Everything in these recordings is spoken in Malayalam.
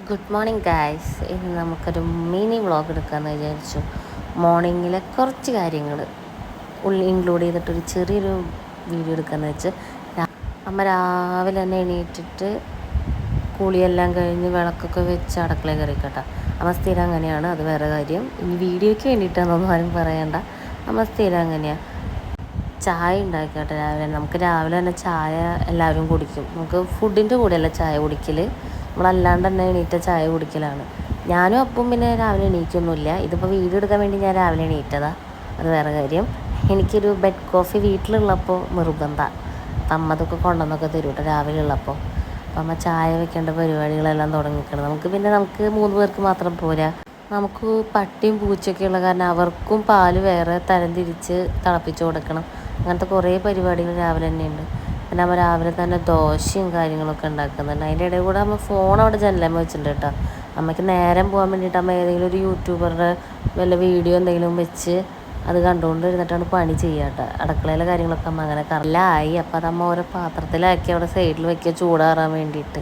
Good morning guys. ഇന്ന് നമുക്കൊരു മിനി വ്ളോഗ് എടുക്കാമെന്ന് വിചാരിച്ചു. മോർണിംഗിലെ കുറച്ച് കാര്യങ്ങൾ ഇൻക്ലൂഡ് ചെയ്തിട്ടൊരു ചെറിയൊരു വീഡിയോ എടുക്കാമെന്ന് വെച്ച് അമ്മ രാവിലെ തന്നെ എണീറ്റിട്ട് കുളിയെല്ലാം കഴിഞ്ഞ് വിളക്കൊക്കെ വെച്ച് അടുക്കളയിൽ കയറിക്കട്ടെ. അമ്മ സ്ഥിരം അങ്ങനെയാണ്, അത് വേറെ കാര്യം. ഇനി വീഡിയോയ്ക്ക് വേണ്ടിയിട്ടാണെന്നൊന്നും ആരും പറയണ്ട, അമ്മ സ്ഥിരം അങ്ങനെയാണ്. ചായ ഉണ്ടാക്കിക്കട്ടെ രാവിലെ. നമുക്ക് രാവിലെ തന്നെ ചായ എല്ലാവരും കുടിക്കും. നമുക്ക് ഫുഡിൻ്റെ കൂടെയല്ല ചായ കുടിക്കൽ, നമ്മളല്ലാണ്ട് തന്നെ എണീറ്റ ചായ കുടിക്കലാണ്. ഞാനും അപ്പം പിന്നെ രാവിലെ എണീക്കൊന്നുമില്ല. ഇതിപ്പോൾ വീഡിയോ എടുക്കാൻ വേണ്ടി ഞാൻ രാവിലെ എണീറ്റതാണ്, അത് വേറെ കാര്യം. എനിക്കൊരു ബെഡ് കോഫി വീട്ടിലുള്ളപ്പോൾ നിർബന്ധമാണ്. അപ്പം അമ്മ അതൊക്കെ കൊണ്ടുവന്നൊക്കെ തരും കേട്ടോ രാവിലെ ഉള്ളപ്പോൾ. അപ്പം അമ്മ ചായ വെക്കേണ്ട പരിപാടികളെല്ലാം തുടങ്ങിക്കണം. നമുക്ക് 3 പേർക്ക് മാത്രം പോരാ, നമുക്ക് പട്ടിയും പൂച്ചയൊക്കെ ഉള്ള കാരണം അവർക്കും പാല് വേറെ തരംതിരിച്ച് തിളപ്പിച്ച് കൊടുക്കണം. അങ്ങനത്തെ കുറേ പരിപാടികൾ രാവിലെ തന്നെയുണ്ട്. പിന്നെ അമ്മ രാവിലെ തന്നെ ദോശയും കാര്യങ്ങളൊക്കെ ഉണ്ടാക്കുന്നുണ്ട്. അതിൻ്റെ ഇടയിൽ കൂടെ അമ്മ ഫോൺ അവിടെ ജനലമ്മ വെച്ചിട്ടുണ്ട് കേട്ടോ. അമ്മയ്ക്ക് നേരം പോകാൻ വേണ്ടിയിട്ട് അമ്മ ഏതെങ്കിലും ഒരു യൂട്യൂബറുടെ വല്ല വീഡിയോ എന്തെങ്കിലും വെച്ച് അത് കണ്ടുകൊണ്ട് ഇരുന്നിട്ടാണ് പണി ചെയ്യുക കേട്ടോ. അടുക്കളയിലെ കാര്യങ്ങളൊക്കെ അമ്മ അങ്ങനെ കറലായി. അപ്പോൾ അത് അമ്മ ഓരോ പാത്രത്തിലാക്കി അവിടെ സൈഡിൽ വെക്കുക ചൂടാറാൻ വേണ്ടിയിട്ട്.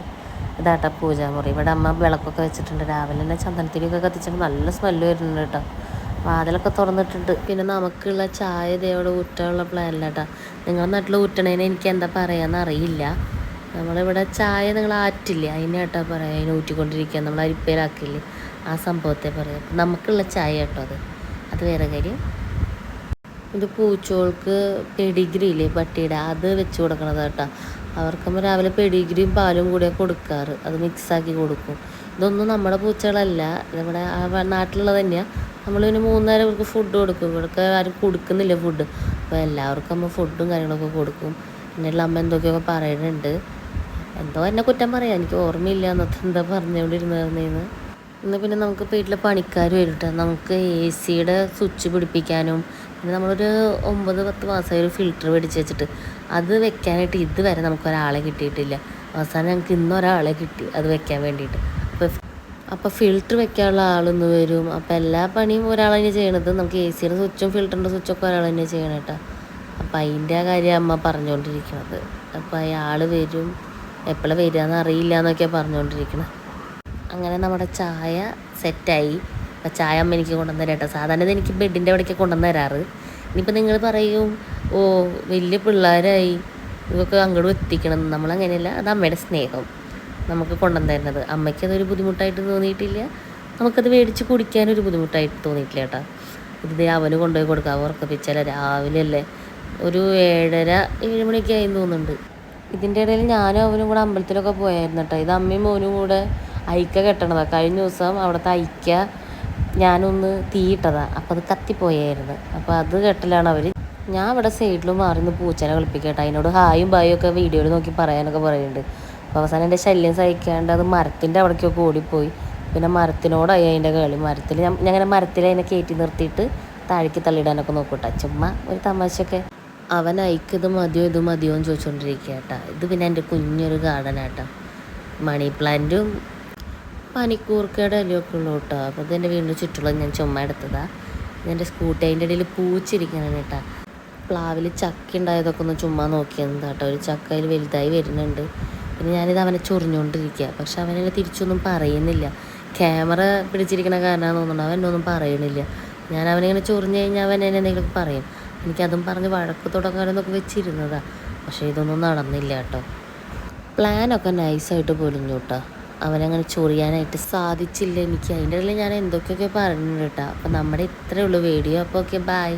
ഇതാട്ടോ പൂജാമുറി. ഇവിടെ അമ്മ വിളക്കൊക്കെ വെച്ചിട്ടുണ്ട്. രാവിലെ തന്നെ ചന്ദനത്തിരിയൊക്കെ കത്തിച്ചപ്പോൾ നല്ല സ്മെല്ല് വരുന്നുണ്ട് കേട്ടോ. വാതിലൊക്കെ തുറന്നിട്ടുണ്ട്. പിന്നെ നമുക്കുള്ള ചായ ഇതേവിടെ ഊറ്റാനുള്ള പ്ലാനില്ല കേട്ടോ. നിങ്ങളുടെ നാട്ടിൽ ഊറ്റണേനെ എനിക്ക് എന്താ പറയാമെന്ന് അറിയില്ല. നമ്മളിവിടെ ചായ നിങ്ങൾ ആറ്റില്ലേ, അതിനെ കേട്ടോ പറയാം. അതിനെ ഊറ്റിക്കൊണ്ടിരിക്കുക, നമ്മൾ അരിപ്പയിലാക്കില്ലേ, ആ സംഭവത്തെ പറയാം. നമുക്കുള്ള ചായ കേട്ടോ അത് വേറെ കാര്യം. ഇത് പൂച്ചോൾക്ക് പെഡിഗ്രി ഇല്ലേ പട്ടിയുടെ, അത് വെച്ച് കൊടുക്കണത് കേട്ടോ. അവർക്കുമ്പോൾ രാവിലെ പെഡിഗ്രിയും പാലും കൂടിയാണ് കൊടുക്കാറ്, അത് മിക്സാക്കി കൊടുക്കും. ഇതൊന്നും നമ്മുടെ പൂച്ചകളല്ല, നമ്മുടെ നാട്ടിലുള്ളത് തന്നെയാണ്. നമ്മൾ പിന്നെ 3 നേരം ഇവർക്ക് ഫുഡ് കൊടുക്കും. ഇവിടൊക്കെ ആരും കൊടുക്കുന്നില്ല ഫുഡ്, അപ്പോൾ എല്ലാവർക്കും അമ്മ ഫുഡും കാര്യങ്ങളൊക്കെ കൊടുക്കും. പിന്നെയുള്ള അമ്മ എന്തൊക്കെയൊക്കെ പറയുന്നുണ്ട്, എന്തോ എന്നെ കുറ്റം പറയാം, എനിക്ക് ഓർമ്മയില്ല എന്നൊക്കെ എന്താ പറഞ്ഞുകൊണ്ടിരുന്നതെന്ന്. ഇന്ന് പിന്നെ നമുക്ക് വീട്ടിലെ പണിക്കാർ വരും. നമുക്ക് AC-യുടെ സ്വിച്ച് പിടിപ്പിക്കാനും, പിന്നെ നമ്മളൊരു 9-10 മാസമായി ഒരു ഫിൽറ്റർ മേടിച്ച് വെച്ചിട്ട് അത് വെക്കാനായിട്ട് ഇതുവരെ നമുക്കൊരാളെ കിട്ടിയിട്ടില്ല. അവസാനം ഞങ്ങൾക്ക് ഇന്നൊരാളെ കിട്ടി അത് വെക്കാൻ വേണ്ടിയിട്ട്. അപ്പോൾ ഫിൽറ്റർ വെക്കാനുള്ള ആളൊന്ന് വരും. അപ്പോൾ എല്ലാ പണിയും ഒരാൾ തന്നെ ചെയ്യണത്. നമുക്ക് AC-യുടെ സ്വിച്ചും ഫിൽറ്ററിൻ്റെ സ്വിച്ചൊക്കെ ഒരാൾ തന്നെ ചെയ്യണം കേട്ടോ. അപ്പോൾ അതിൻ്റെ കാര്യം അമ്മ പറഞ്ഞുകൊണ്ടിരിക്കുന്നത്. അപ്പോൾ അയാൾ വരും, എപ്പോഴാണ് വരിക എന്നറിയില്ല എന്നൊക്കെയാണ് പറഞ്ഞുകൊണ്ടിരിക്കുന്നത്. അങ്ങനെ നമ്മുടെ ചായ സെറ്റായി. അപ്പോൾ ചായ അമ്മ എനിക്ക് കൊണ്ടുവന്ന് തരാം കേട്ടോ. സാധാരണ ഇത് എനിക്ക് ബെഡിൻ്റെ അവിടേക്ക് കൊണ്ടുവന്ന് തരാറ്. ഇനിയിപ്പോൾ നിങ്ങൾ പറയും, ഓ വലിയ പിള്ളേരായി ഇതൊക്കെ അങ്ങോട്ട് എത്തിക്കണം. നമ്മളങ്ങനെയല്ല, അത് അമ്മയുടെ സ്നേഹം നമുക്ക് കൊണ്ടുവന്ന് തരുന്നത്. അമ്മയ്ക്കതൊരു ബുദ്ധിമുട്ടായിട്ട് തോന്നിയിട്ടില്ല, നമുക്കത് മേടിച്ച് കുടിക്കാനൊരു ബുദ്ധിമുട്ടായിട്ട് തോന്നിയിട്ടില്ല കേട്ടോ. ഇത് അവന് കൊണ്ടുപോയി കൊടുക്കാം, ഉറക്കപ്പിച്ചാൽ രാവിലെ അല്ലേ, ഒരു 7:30-7 മണിയൊക്കെ ആയി തോന്നുന്നുണ്ട്. ഇതിൻ്റെ ഇടയിൽ ഞാനും അവനും കൂടെ അമ്പലത്തിലൊക്കെ പോയായിരുന്നു കേട്ടോ. ഇത് അമ്മയും മോനും കൂടെ ഐക്ക കെട്ടണതാണ്. കഴിഞ്ഞ ദിവസം അവിടുത്തെ ഐക്ക ഞാനൊന്ന് തീയിട്ടതാണ്, അപ്പോൾ അത് കത്തിപ്പോയായിരുന്നു. അപ്പോൾ അത് കെട്ടലാണ് അവർ. ഞാൻ ഇവിടെ സൈഡിൽ മാറിന്ന് പൂച്ചനെ കളിപ്പിക്കട്ടെ. അതിനോട് ഹായും ബായും ഒക്കെ വീഡിയോയിൽ നോക്കി പറയാനൊക്കെ പറയുന്നുണ്ട്. അപ്പോൾ അവസാനം എൻ്റെ ശല്യം സഹിക്കാണ്ട് അത് മരത്തിൻ്റെ അവിടേക്കൊക്കെ ഓടിപ്പോയി. പിന്നെ മരത്തിനോടായി അതിൻ്റെ കളി. ഞാൻ മരത്തിൽ അതിനെ കയറ്റി നിർത്തിയിട്ട് താഴേക്ക് തള്ളിയിടാനൊക്കെ നോക്കൂട്ടെ, ചുമ്മാ ഒരു തമാശയൊക്കെ. അവൻ ഇത് മതിയോ എന്ന് ചോദിച്ചുകൊണ്ടിരിക്കുക കേട്ടോ. ഇത് പിന്നെ എൻ്റെ കുഞ്ഞൊരു ഗാർഡനാട്ടോ. മണി പ്ലാന്റും പനിക്കൂർക്കയുടെ ഇലയൊക്കെ ഉള്ളു കേട്ടോ. അപ്പോൾ ഇതെൻ്റെ വീടിൻ്റെ ചുറ്റുള്ള ഞാൻ ചുമ്മാ എടുത്തതാണ്. ഇതെൻ്റെ സ്കൂട്ടി, അതിൻ്റെ ഇടയിൽ പൂച്ചിരിക്കണം കേട്ടോ. പ്ലാവിൽ ചക്ക ഉണ്ടായതൊക്കെ ഒന്ന് ചുമ്മാ നോക്കിയത് കേട്ടോ. ഒരു ചക്ക അതിൽ വലുതായി വരുന്നുണ്ട്. പിന്നെ ഞാനിത് അവനെ ചൊറിഞ്ഞുകൊണ്ടിരിക്കുക, പക്ഷെ അവനെന്നെ തിരിച്ചൊന്നും പറയുന്നില്ല. ക്യാമറ പിടിച്ചിരിക്കണ കാരണമാണെന്ന് തോന്നുന്നുണ്ട്, അവൻ എന്നൊന്നും പറയണില്ല. ഞാൻ അവനിങ്ങനെ ചൊറിഞ്ഞു കഴിഞ്ഞാൽ അവൻ എന്നെ എന്തെങ്കിലുമൊക്കെ പറയും. എനിക്കതും പറഞ്ഞ് വഴക്ക് തുടങ്ങാനെന്നൊക്കെ വെച്ചിരുന്നതാണ്, പക്ഷേ ഇതൊന്നും നടന്നില്ല കേട്ടോ. പ്ലാനൊക്കെ നൈസായിട്ട് പൊലിഞ്ഞു കേട്ടോ. അവനങ്ങനെ ചൊറിയാനായിട്ട് സാധിച്ചില്ല എനിക്ക്. അതിൻ്റെ ഇടയിൽ ഞാൻ എന്തൊക്കെയൊക്കെ പറഞ്ഞിട്ടുണ്ട് കേട്ടോ. അപ്പോൾ നമ്മുടെ ഇത്രയേ ഉള്ളൂ വീഡിയോ. അപ്പോൾ ഓക്കെ, ബൈ.